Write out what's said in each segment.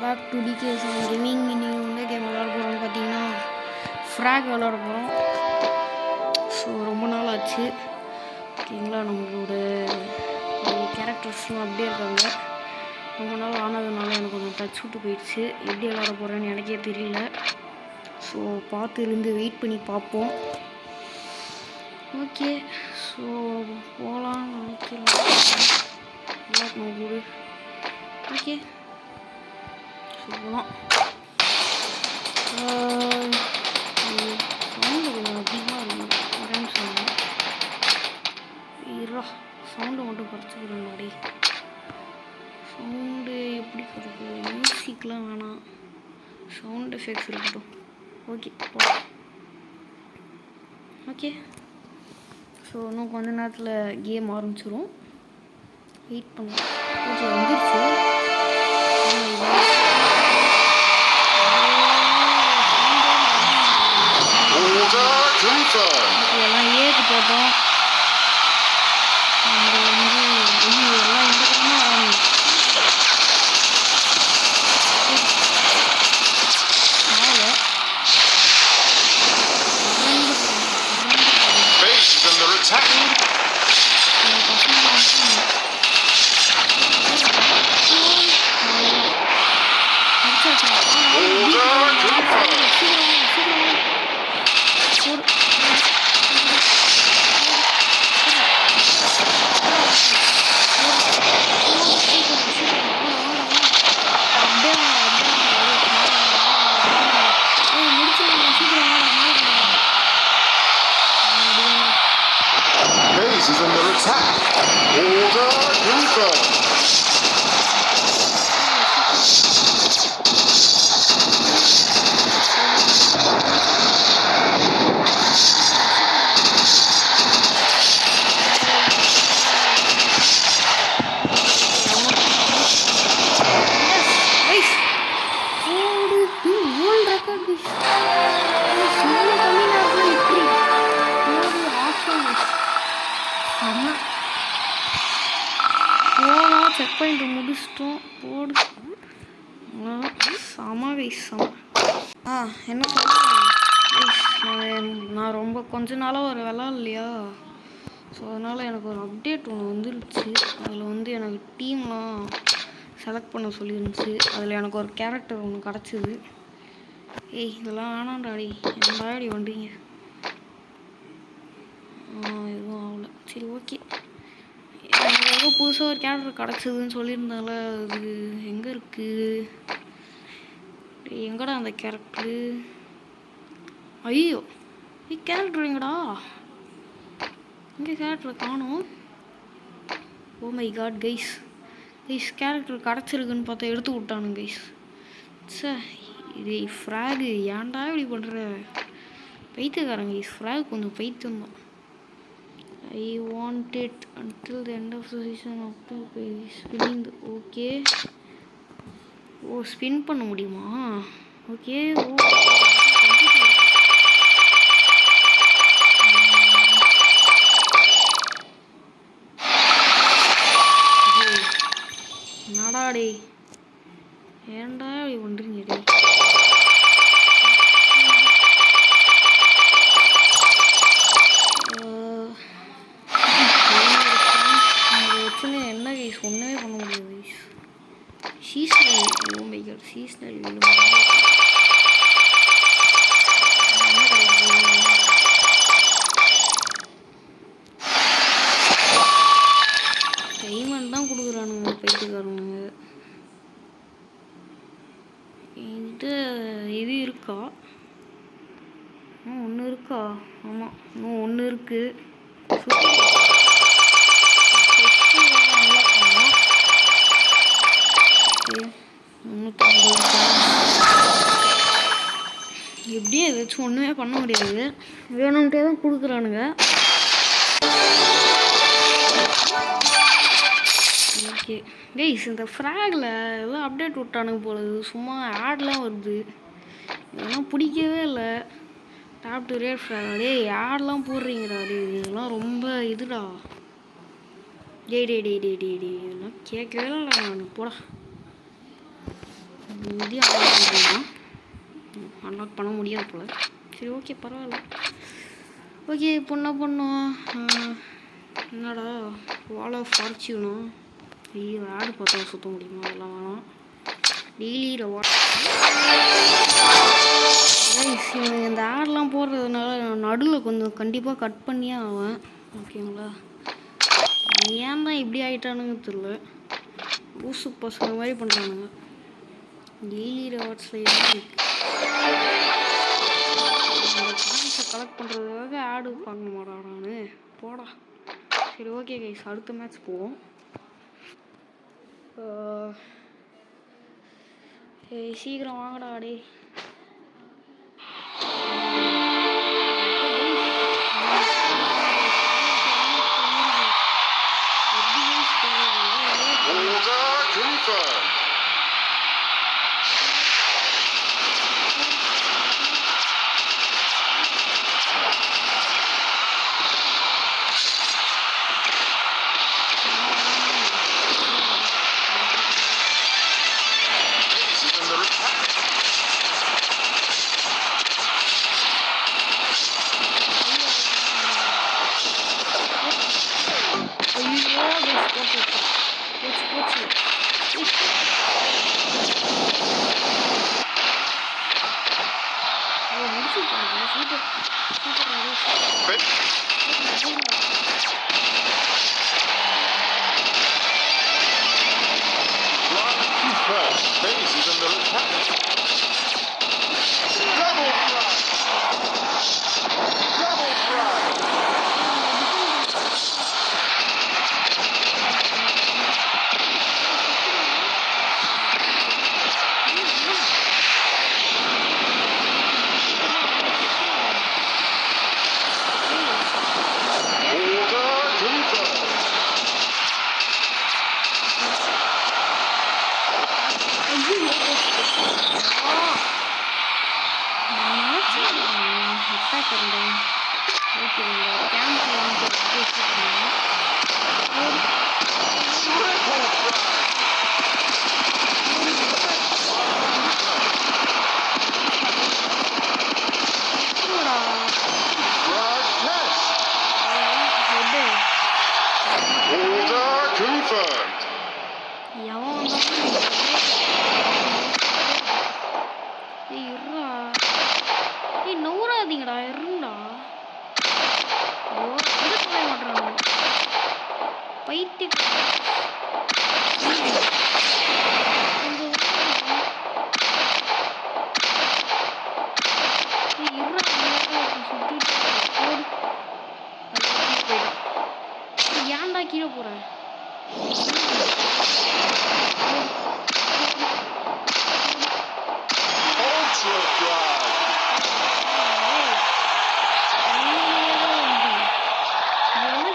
Back to decays gaming. இன்னைக்கு வந்து game விளாட போகிறோம்னு பார்த்தீங்கன்னா ஃப்ராக் விளாட போகிறோம். ஸோ ரொம்ப நாள் ஆச்சு ஓகேங்களா. நம்மளோட கேரக்டர்ஸ்லாம் அப்படியே இருக்காங்க. ரொம்ப நாள் ஆனதுனால எனக்கு கொஞ்சம் டச் விட்டு போயிடுச்சு. எப்படி விளாட போகிறேன்னு எனக்கே தெரியல. ஸோ பார்த்து இருந்து வெயிட் பண்ணி பார்ப்போம். ஓகே ஸோ போகலாம் நினைக்கிறேன். ஓகே ஸோ போகலாம். சவுண்டு கொஞ்சம் அதிகமாக இருக்குது. வரேன்னு சொன்னேன். சவுண்டு மட்டும் குறைச்சிக்கிறேன். முன்னாடி சவுண்டு எப்படி குறைக்கு? மியூசிக்லாம் வேணாம், சவுண்ட் எஃபெக்ட்ஸ் இருக்கட்டும். ஓகே போகலாம். ஓகே ஸோ இன்னும் கொஞ்ச நேரத்தில் கேம் ஆரம்பிச்சிடும். வெயிட் பண்ணுவோம். ஓகே வந்துருச்சு. எல்லாம் ஏக்கு போட்டோம். எல்லாம் இந்த பக்கமாக வராங்க. Is under attack. Order confirmed. Check point முடிச்சிட்டோம். போடு செம கைஸ் செம. என்ன நான் ரொம்ப கொஞ்ச நாளாக ஒரு விளாட்லையா. ஸோ அதனால் எனக்கு ஒரு அப்டேட் ஒன்று வந்துருச்சு. அதில் வந்து எனக்கு டீம்லாம் செலக்ட் பண்ண சொல்லியிருந்துச்சு. அதில் எனக்கு ஒரு கேரக்டர் ஒன்று கிடச்சிது. இதெல்லாம் வேணாண்டாடி, என்னடாடி வந்தீங்க. எதுவும் ஆகல. சரி ஓகே. எனக்கு ஏதோ புதுசாக ஒரு கேரக்டர் கிடச்சிதுன்னு சொல்லியிருந்தால அது எங்கே இருக்குது? எங்கடா அந்த கேரக்டரு? ஐயோ கேரக்டர் எங்கடா? இங்கே கேரக்டர் காணோம். Oh my god guys, character கிடச்சிருக்குன்னு பார்த்தா எடுத்து விட்டானுங்க கைஸ். இது ஃப்ராகு, ஏன்டா இப்படி பண்ணுற? பைத்தியக்காரங்க கைஸ். ஃப்ராக் கொஞ்சம் பைத்தியம் தான். I want it until the end of the season after spinning. Okay spin பண்ண முடியுமா? ஓகே நடாடே, ஏன்டா இப்படி பண்ணுறீங்க? என்ன கைஸ் ஒன்றுமே பண்ண முடியாது கைஸ். சீசனல் சீசனல் டைமண்ட் தான் கொடுக்குறானுங்க பைத்தியக்காரனுங்க. இது இருக்கா? ஒன்று இருக்கா? ஆமாம் இன்னும் ஒன்று இருக்குது. எப்படியும் ஏதாச்சும் ஒன்றுமே பண்ண முடியாது. வேணும்ட்டே தான் கொடுக்குறானுங்க. ஓகே கைஸ், இந்த ஃப்ராகில் ஏதோ அப்டேட் விட்டானுங்க போலது. சும்மா ஆட்லாம் வருது. இதெல்லாம் பிடிக்கவே இல்லை. Top to rate Frag. ஆட்லாம் போடுறீங்கடா. இதெல்லாம் ரொம்ப இதுடா. டே இதெல்லாம் கேட்கவே இல்லை நான். போடா இது அன்லாக் பண்ணுறோம். அன்லாக் பண்ண முடியாது போல். சரி ஓகே பரவாயில்ல. ஓகே இப்போ என்ன பண்ணோம்? என்னடா வால் ஆஃப் ஃபார்ச்சூனா? ஐயோ ஆடு பார்த்தா சுற்ற முடியுமா? அதெல்லாம் வேணாம். டெய்லி ரவார்ட். இந்த ஆடெலாம் போடுறதுனால நடுவில் கொஞ்சம் கண்டிப்பாக கட் பண்ணியே ஆவேன். ஓகேங்களா? ஏன் தான் இப்படி ஆகிட்டானுங்க தெரியல. ஊசு பசங்க மாதிரி பண்ணுறானுங்க. டெய்லி ரிவார்ட்ஸில் இருக்கு. காயின்ஸை கலெக்ட் பண்ணுறதுக்காக ஆடு பார்க்க மாட்டான் நான். போடா. சரி ஓகே கைஸ், அடுத்த மேட்ச் போவோம். சீக்கிரம் வாங்கடா ஆடே. நவுறாதீங்கடா, இருங்கடா. பைத்தியம். ஏன்டா கீழே போறேன்?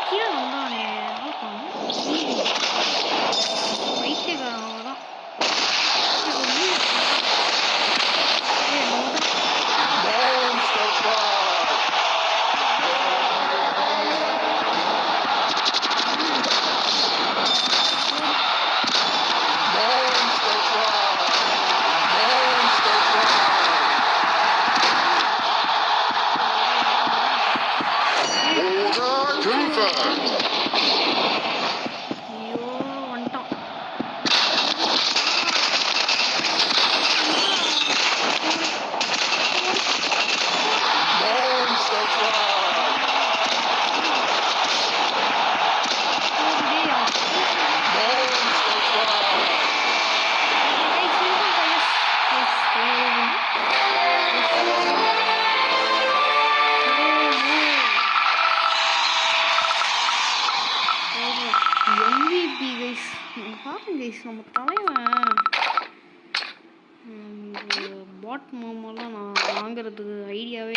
கீழே வந்தானே பைத்தியக்காரன் தான். நம்ம தலைவன் பாட் மாமெல்லாம் நான் வாங்குறதுக்கு ஐடியாவே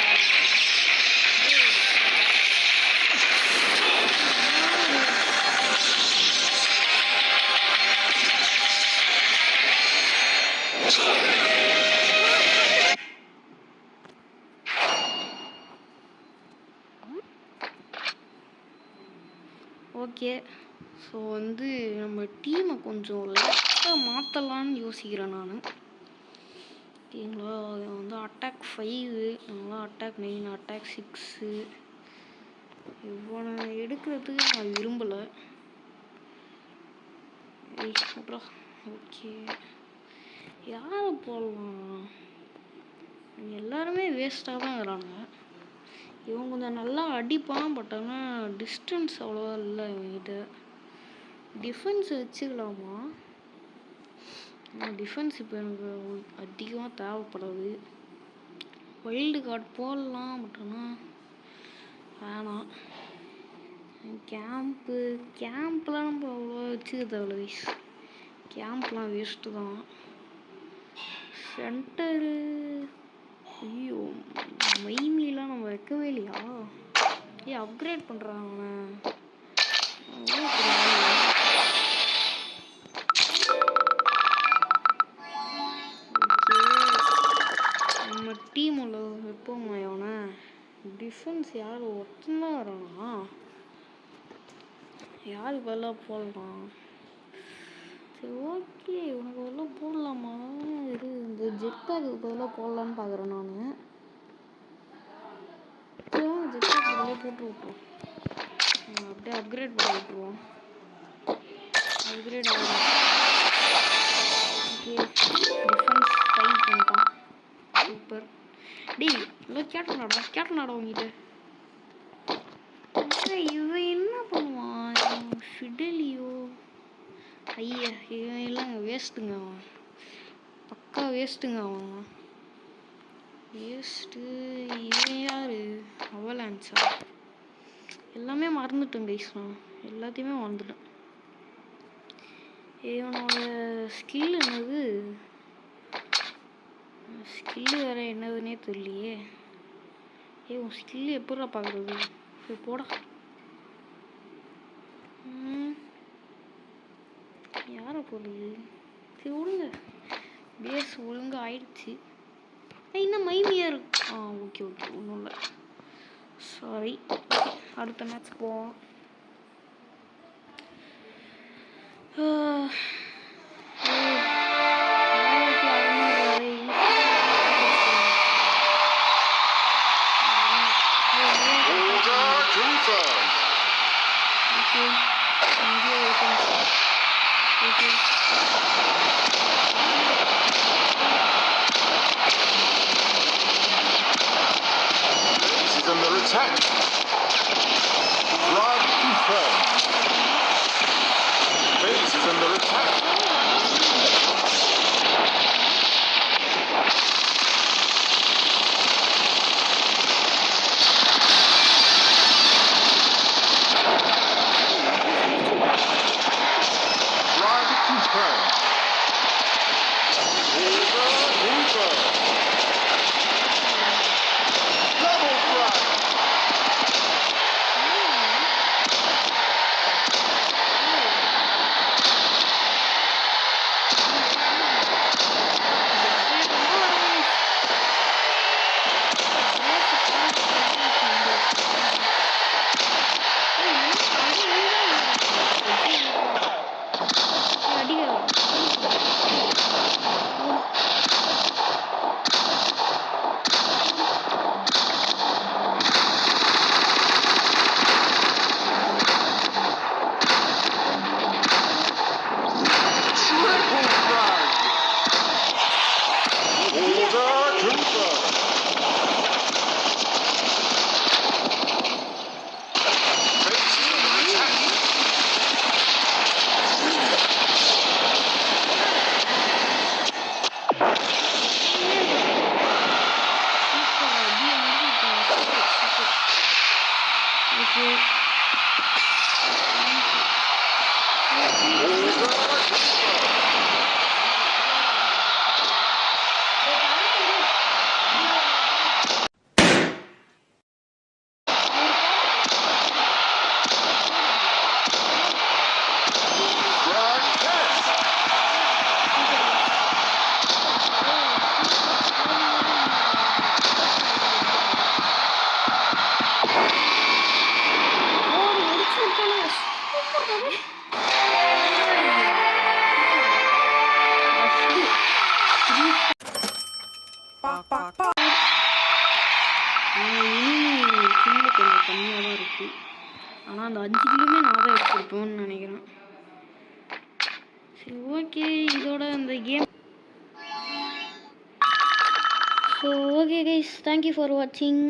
ஓகே. ஸோ வந்து நம்ம டீமை கொஞ்சம் லைட்டாக மாற்றலான்னு யோசிக்கிறேன் நான். ஓகேங்களா, இவன் வந்து அட்டாக் 5, நான்லாம் அட்டாக் 9, அட்டாக் 6. இவனை எடுக்கிறதுக்கு நான் விரும்பலை. அப்புறம் ஓகே, யாரை போடலாம்? எல்லாருமே வேஸ்ட்டாக தான் இருக்கிறானுங்க. இவன் கொஞ்சம் நல்லா அடிப்பான், பட் ஆனால் டிஸ்டன்ஸ் அவ்வளோவா இல்லை இவன்கிட்ட. டிஃபென்ஸ் வச்சுக்கலாமா? டிஃபென்ஸ் இப்போ எனக்கு அதிகமாக தேவைப்படாது. வைல்டு கார்டு போடலாம், பட் ஆனால் வேணாம். கேம்ப்லாம் நம்ம அவ்வளோ வச்சுக்க தேவையில்ல கைஸ். கேம்ப்லாம் வேஸ்ட்டு தான். சென்டரு, ஐயோ மைமிலாம் நம்ம வைக்கவே இல்லையா? அப்கிரேட் பண்ணுறான் அவனை. நம்ம டீமில் வைப்போமா அவனை? டிஃபென்ஸ் யார் ஒருத்தந்தான் வரானா? யார் பதிலாக போடலாம்? சரி ஓகே, உனக்கு பதிலாக போடலாமா? இது இந்த ஜெட் பேக்கு பதிலாக போடலான்னு பார்க்குறேன் நான். ஜெட் பேக் பதிலாக போட்டு விட்ருவோம். அப்படியே அப்கிரேட் பண்ணி விட்ருவோம். அப்கிரேட் ஆகும். ஓகே, டிஃபென்ஸ் 5 பண்ணிட்டான். சூப்பர். டேய் இல்லை, கேட்டனாடா உங்ககிட்ட. இவன் என்ன பண்ணுவான்? ஃபிடலியோ, ஐயா இவன் இல்லைங்க, வேஸ்ட்டுங்க அவன். பக்கா வேஸ்ட்டுங்க அவன். வேஸ்ட்டு. இவன் யார்? அவலான்ஸா? எல்லாமே மறந்துட்டேன் கைஸ், நான் எல்லாத்தையுமே மறந்துட்டேன். இவனோட ஸ்கில் என்னது? ஸ்கில்லு வேறு என்னதுன்னே தெரியலையே. உன் ஸ்கில்லு எப்படா பார்க்குறது? சரி போடா. யாரை போடுறது? சரி விடுங்க, பேஸ் ஒழுங்காக ஆயிடுச்சு. இன்னும் மைமியாக இருக்கு. ஓகே ஒன்றும் இல்லை, சாரி. அடுத்த மேட்ச் போவோம். Attack. Flag confirmed. Base is under attack. Flag confirmed. இனிமே கில்லு கொஞ்சம் கம்மியாக தான் இருக்குது. ஆனால் அந்த 5 கில்லுமே நான் தான் எடுத்துருப்போம்னு நினைக்கிறேன். சரி ஓகே, இதோட அந்த game. So okay guys, thank you for வாட்சிங்.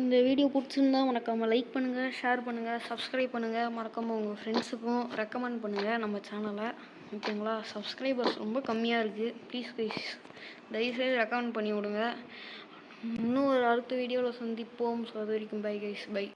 இந்த வீடியோ பிடிச்சிருந்தா மறக்காமல் லைக் பண்ணுங்கள், ஷேர் பண்ணுங்கள், சப்ஸ்கிரைப் பண்ணுங்கள். மறக்காமல் உங்கள் ஃப்ரெண்ட்ஸுக்கும் ரெக்கமெண்ட் பண்ணுங்கள் நம்ம சேனலை. ஓகேங்களா? சப்ஸ்கிரைபர்ஸ் ரொம்ப கம்மியாக இருக்குது. ப்ளீஸ் கைஸ் தயவுசெய்து ரெக்கமெண்ட் பண்ணி விடுங்க. இன்னும் ஒரு அடுத்த வீடியோவில் சந்திப்போம். ஸோ அது வரைக்கும் பை கைஸ், பை.